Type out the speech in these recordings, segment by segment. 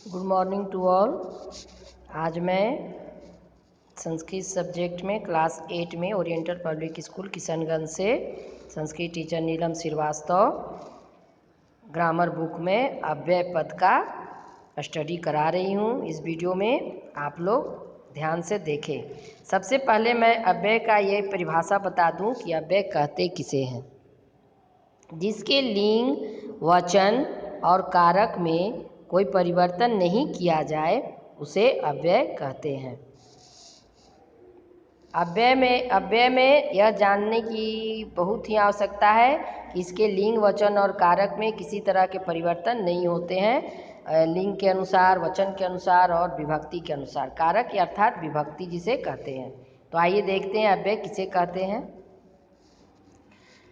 Good morning to all. आज मैं Sanskrit subject में क्लास 8 में ओरिएंटल पब्लिक स्कूल किशनगंज से संस्कृत टीचर नीलम श्रीवास्तव ग्रामर बुक में अव्यय पद का स्टडी करा रही हूँ। इस वीडियो में आप लोग ध्यान से देखें। सबसे पहले मैं अव्यय का ये परिभाषा बता दूँ कि अव्यय कहते किसे हैं। जिसके लिंग, वचन और कारक में कोई परिवर्तन नहीं किया जाए उसे अव्यय कहते हैं। अव्यय में यह जानने की बहुत ही आवश्यकता है कि इसके लिंग, वचन और कारक में किसी तरह के परिवर्तन नहीं होते हैं। लिंग के अनुसार, वचन के अनुसार और विभक्ति के अनुसार। कारक अर्थात विभक्ति जिसे कहते हैं। तो आइए देखते हैं अव्यय किसे कहते हैं।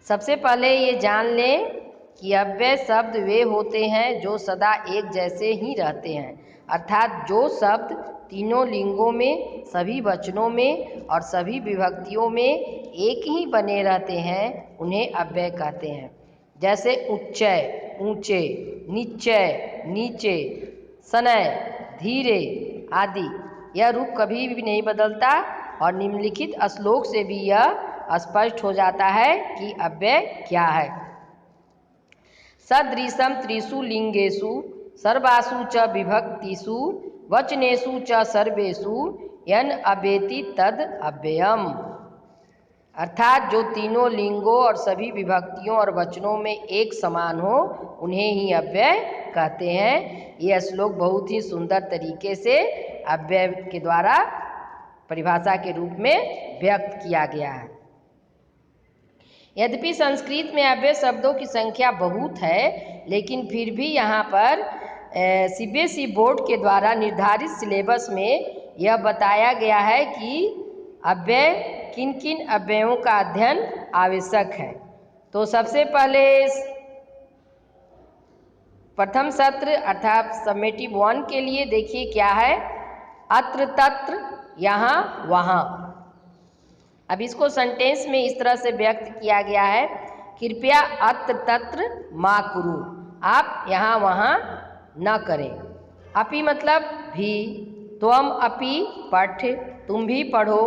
सबसे पहले ये जान लें कि अव्यय शब्द वे होते हैं जो सदा एक जैसे ही रहते हैं, अर्थात जो शब्द तीनों लिंगों में, सभी वचनों में और सभी विभक्तियों में एक ही बने रहते हैं उन्हें अव्यय कहते हैं। जैसे उच्चय, ऊंचे, निश्चय, नीचे, सनय, धीरे आदि। यह रूप कभी भी नहीं बदलता और निम्नलिखित श्लोक से भी यह स्पष्ट हो जाता है कि अव्यय क्या है। सदृशम त्रिषु लिंगेषु सर्वासु च विभक्तिषु वचनेषु च सर्वेषु यन अवेति तद अव्ययम। अर्थात जो तीनों लिंगों और सभी विभक्तियों और वचनों में एक समान हो उन्हें ही अव्यय कहते हैं। यह श्लोक बहुत ही सुंदर तरीके से अव्यय के द्वारा परिभाषा के रूप में व्यक्त किया गया है। यद्यपि संस्कृत में अव्यय शब्दों की संख्या बहुत है, लेकिन फिर भी यहाँ पर सीबीएसई बोर्ड के द्वारा निर्धारित सिलेबस में यह बताया गया है कि अव्यय किन किन अव्ययों का अध्ययन आवश्यक है। तो सबसे पहले प्रथम सत्र अर्थात समेटिव 1 के लिए देखिए क्या है। अत्र, तत्र, यहाँ, वहाँ। अब इसको सेंटेंस में इस तरह से व्यक्त किया गया है, कृपया अत्र तत्र मा कुरु। आप यहाँ वहाँ न करें। अपि मतलब भी, त्वम अपि पठ, तुम भी पढ़ो,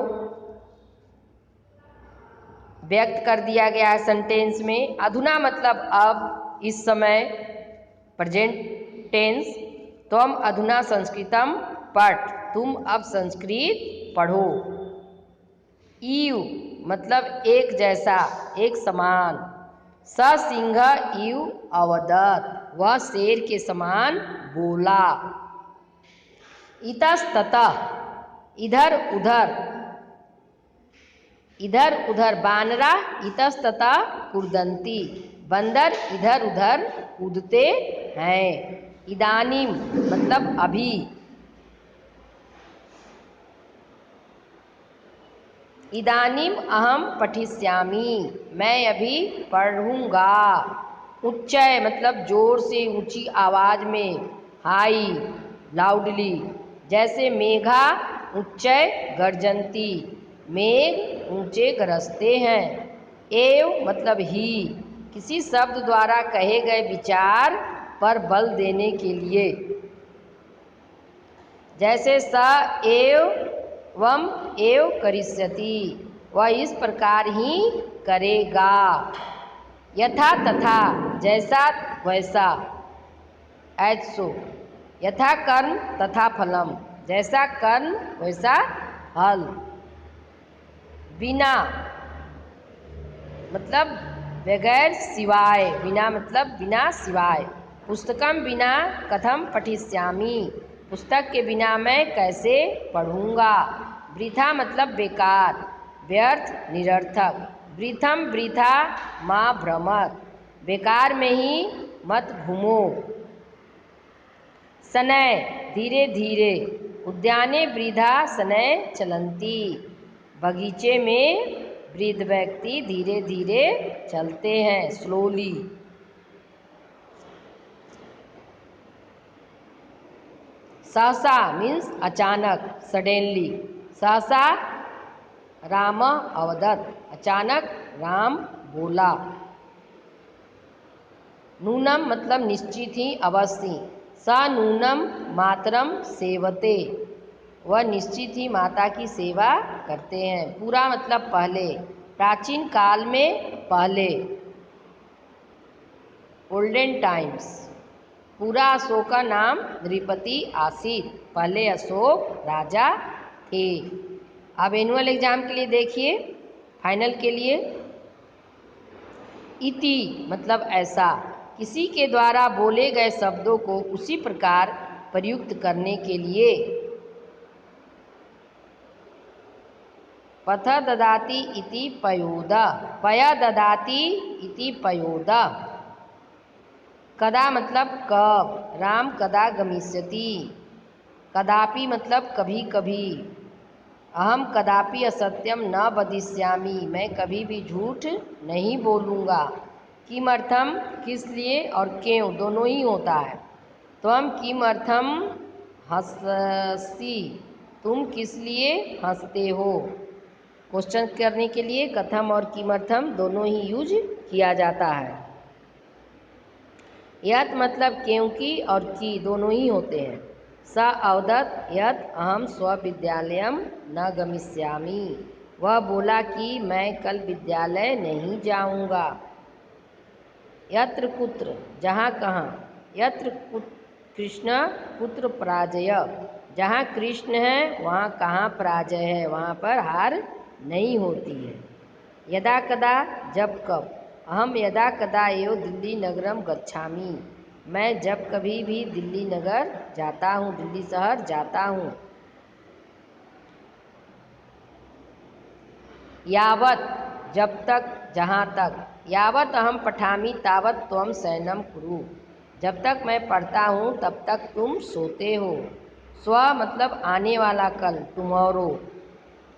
व्यक्त कर दिया गया है सेंटेंस में। अधुना मतलब अब, इस समय, प्रेजेंट टेंस। त्वम अधुना संस्कृतम पठ, तुम अब संस्कृत पढ़ो। इव मतलब एक जैसा, एक समान। ससिंह इव अवदत्, वह शेर के समान बोला। इतस्ततः इधर उधर, इधर उधर बानरा इतस्ततः कूदन्ति, बंदर इधर उधर कूदते हैं। इदानीम मतलब अभी। इदानीम अहम पठिष्यामि, मैं अभी पढ़ूंगा। उच्चय मतलब जोर से, ऊंची आवाज में, हाई, लाउडली। जैसे मेघा उच्चय गर्जन्ति, मेघ ऊंचे गरजते हैं। एव मतलब ही, किसी शब्द द्वारा कहे गए विचार पर बल देने के लिए। जैसे स एव वम एव करिष्यति, वह इस प्रकार ही करेगा। यथा तथा जैसा वैसा, एज सो। यथा कर्म तथा फलम, जैसा कर्म वैसा फल। बिना मतलब बगैर, सिवाय, बिना मतलब बिना सिवाय। पुस्तकम बिना कथम पठिष्यामि, पुस्तक के बिना मैं कैसे पढ़ूंगा। वृथा मतलब बेकार, व्यर्थ, निरर्थक। वृथम वृथा माँ भ्रमत, बेकार में ही मत घूमो। शनय धीरे धीरे, उद्याने वृद्धा शनय चलन्ति, बगीचे में वृद्ध व्यक्ति धीरे धीरे चलते हैं, स्लोली। सहसा मीन्स अचानक, सडेनली। सहसा राम अवदत्, अचानक राम बोला। नूनम मतलब निश्चित ही, अवश्य। स नूनम मातरम सेवते, वह निश्चित ही माता की सेवा करते हैं। पूरा मतलब पहले, प्राचीन काल में, पहले, ओल्डन टाइम्स। पूरा अशोक का नाम नृपति आसीत, पहले अशोक राजा थे। अब एनुअल एग्जाम के लिए देखिए, फाइनल के लिए, इति मतलब ऐसा, किसी के द्वारा बोले गए शब्दों को उसी प्रकार प्रयुक्त करने के लिए। पथ ददाति इति पयोद, पय ददाति इति पयोद। कदा मतलब कब, राम कदा गमिष्यति, कदापि मतलब कभी कभी, अहम कदापि असत्यम न वदिष्यामि, मैं कभी भी झूठ नहीं बोलूँगा। किमर्थम किस लिए, और क्यों दोनों ही होता है। त्वम किमर्थम हंससि, तुम किस लिए हंसते हो। क्वेश्चन करने के लिए कथम और किमर्थम दोनों ही यूज किया जाता है। यत मतलब क्योंकि और की दोनों ही होते हैं। स अवदत् यत् अहम स्वविद्यालयम न गमिष्यामि, वह बोला कि मैं कल विद्यालय नहीं जाऊंगा। यत्र कुत्र जहाँ कहाँ, यत्र कृष्ण कुत्र पराजय, जहाँ कृष्ण है वहाँ कहाँ पराजय है, वहाँ पर हार नहीं होती है। यदा कदा जब कब, अहम यदा कदा एव दिल्ली नगरम गच्छामि, मैं जब कभी भी दिल्ली नगर जाता हूँ, दिल्ली शहर जाता हूँ। यावत जब तक, जहाँ तक, यावत अहम पठामि तावत त्वम शयनम कुरु, जब तक मैं पढ़ता हूँ तब तक तुम सोते हो। स्व मतलब आने वाला कल, टुमारो।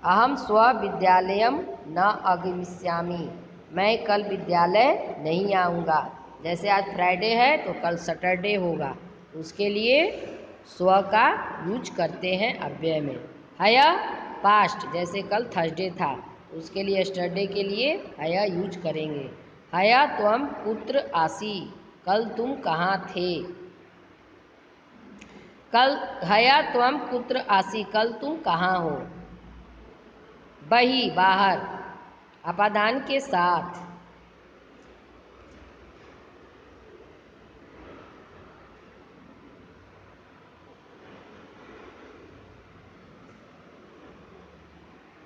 अहम स्व विद्यालयम न आगमिष्यामि, मैं कल विद्यालय नहीं आऊँगा। जैसे आज फ्राइडे है तो कल सैटरडे होगा, उसके लिए स्व का यूज करते हैं अव्यय में। हया पास्ट, जैसे कल थर्सडे था, उसके लिए यस्टरडे के लिए हया यूज करेंगे। हया त्वम कुत्र आसी, कल तुम कहाँ थे। कल हया त्वम कुत्र आसी, कल तुम कहाँ हो। बही बाहर, अपादान के साथ।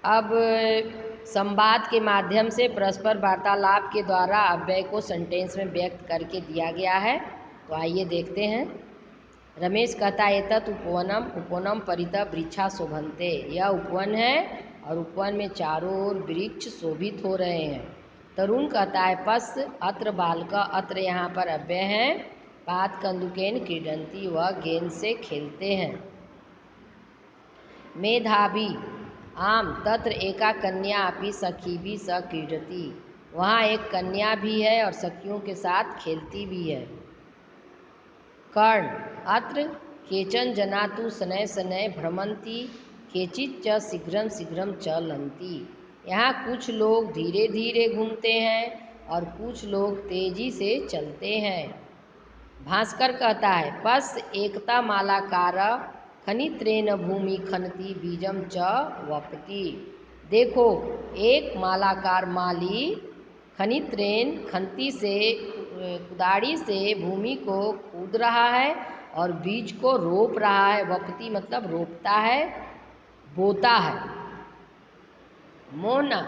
अब संवाद के माध्यम से परस्पर वार्तालाप के द्वारा अव्यय को सेंटेंस में व्यक्त करके दिया गया है। तो आइए देखते हैं। रमेश कहता है एतत् उपवनम, उपवनम परितः वृक्षा शोभन्ते, यह उपवन है और उपवन में चारों ओर वृक्ष शोभित हो रहे हैं। तरुण कहता है पस अत्र बालक, अत्र यहाँ पर अव्यय है। पात कंदुकेन क्रीडन्ति, वह गेंद से खेलते हैं। मेधावी आम, तत्र एका कन्या अपि सखीभिः सह क्रीडति, वहाँ एक कन्या भी है और सखियों के साथ खेलती भी है। कर्ण, अत्र केचन जना तु शनैः शनैः भ्रमन्ति, केचित् च शीघ्रं शीघ्रं च लन्ति, यहाँ कुछ लोग धीरे धीरे घूमते हैं और कुछ लोग तेजी से चलते हैं। भास्कर कहता है पस एकता मालाकार खनित्रेण भूमि खनति बीजम च वपति, देखो एक मालाकार माली खनित्रेण, खंती से, कुदाड़ी से भूमि को कूद रहा है और बीज को रोप रहा है। वपति मतलब रोपता है, बोता है। मोहना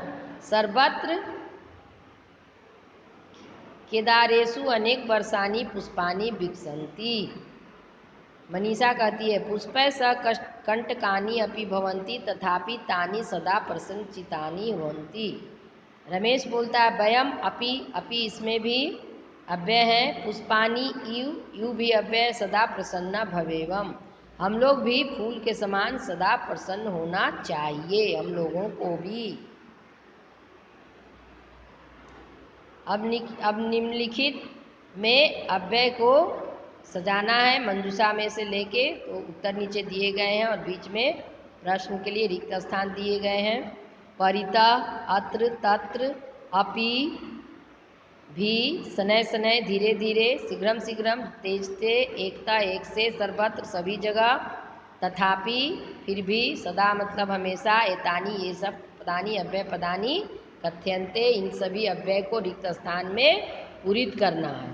सर्वत्र केदारेषु अनेक वर्षाणि पुष्पाणि विकसन्ति, मनीषा कहती है पुष्पैः सह कंटकानि अपि भवन्ति तथापि तानि सदा प्रसन्नचित्तानि भवन्ति। रमेश बोलता है वयम अपि, अपि इसमें भी अव्यय है। पुष्पानि इव, यू भी अव्यय। सदा प्रसन्न भवेवम, हम लोग भी फूल के समान सदा प्रसन्न होना चाहिए, हम लोगों को भी। अब निम्नलिखित में अव्यय को सजाना है मंजूषा में से लेके, तो उत्तर नीचे दिए गए हैं और बीच में प्रश्न के लिए रिक्त स्थान दिए गए हैं। परितः, अत्र, तत्र, अपि, भी शनैः शनैः धीरे धीरे शीघ्रम शीघ्रम तेजते एकता एक से सर्वत्र सभी जगह तथापि फिर भी सदा मतलब हमेशा एतानी ये सब पदानी अव्यय पदानी कथ्यन्ते इन सभी अव्यय को रिक्त स्थान में पूरित करना है।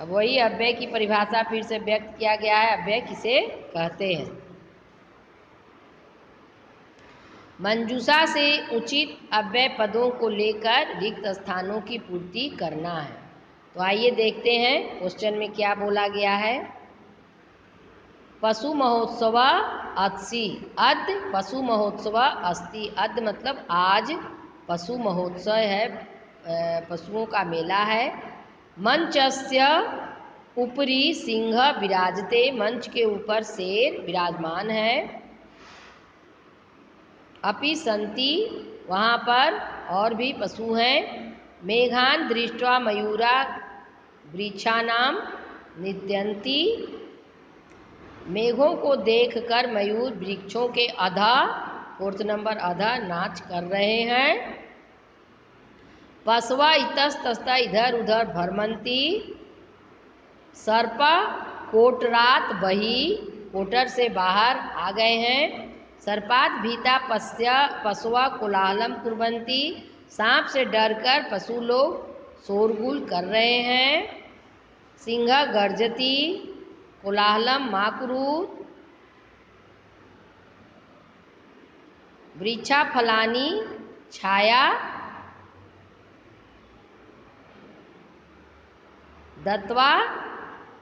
अब वही अव्यय की परिभाषा फिर से व्यक्त किया गया है। अव्यय किसे कहते हैं? मंजूषा से उचित अव्यय पदों को लेकर रिक्त स्थानों की पूर्ति करना है। तो आइए देखते हैं क्वेश्चन में क्या बोला गया है। पशु महोत्सव अस्ति, अद्य पशु महोत्सव अस्ति। अद्य मतलब आज पशु महोत्सव है, पशुओं का मेला है। मंचस्य ऊपरी सिंह विराजते, मंच के ऊपर शेर विराजमान है। अपि सन्ति, वहाँ पर और भी पशु हैं। मेघान दृष्ट्वा मयूरा वृक्षानाम निद्यन्ति, मेघों को देखकर मयूर वृक्षों के अधा, फोर्थ नंबर अधा नाच कर रहे हैं। पशवा इतस्ततः इधर उधर भ्रमंती, सर्प कोटरात बही, कोटर से बाहर आ गए हैं। सर्पात भीता पशवा कोलाहलम कुर्वन्ति, सांप से डरकर पशु लोग शोरगुल कर रहे हैं। सिंह गर्जती कोलाहलम मा कुरुत, वृक्षा फलानी छाया दत्वा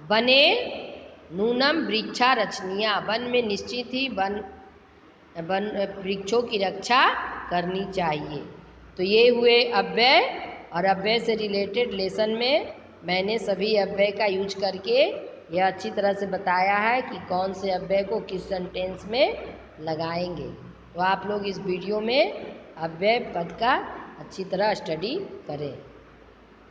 बने नूनम वृक्षा रचनिया, वन में निश्चित ही वन वृक्षों की रक्षा करनी चाहिए। तो ये हुए अव्यय, और अव्यय से रिलेटेड लेसन में मैंने सभी अव्यय का यूज करके यह अच्छी तरह से बताया है कि कौन से अव्यय को किस सेंटेंस में लगाएंगे। तो आप लोग इस वीडियो में अव्यय पद का अच्छी तरह स्टडी करें।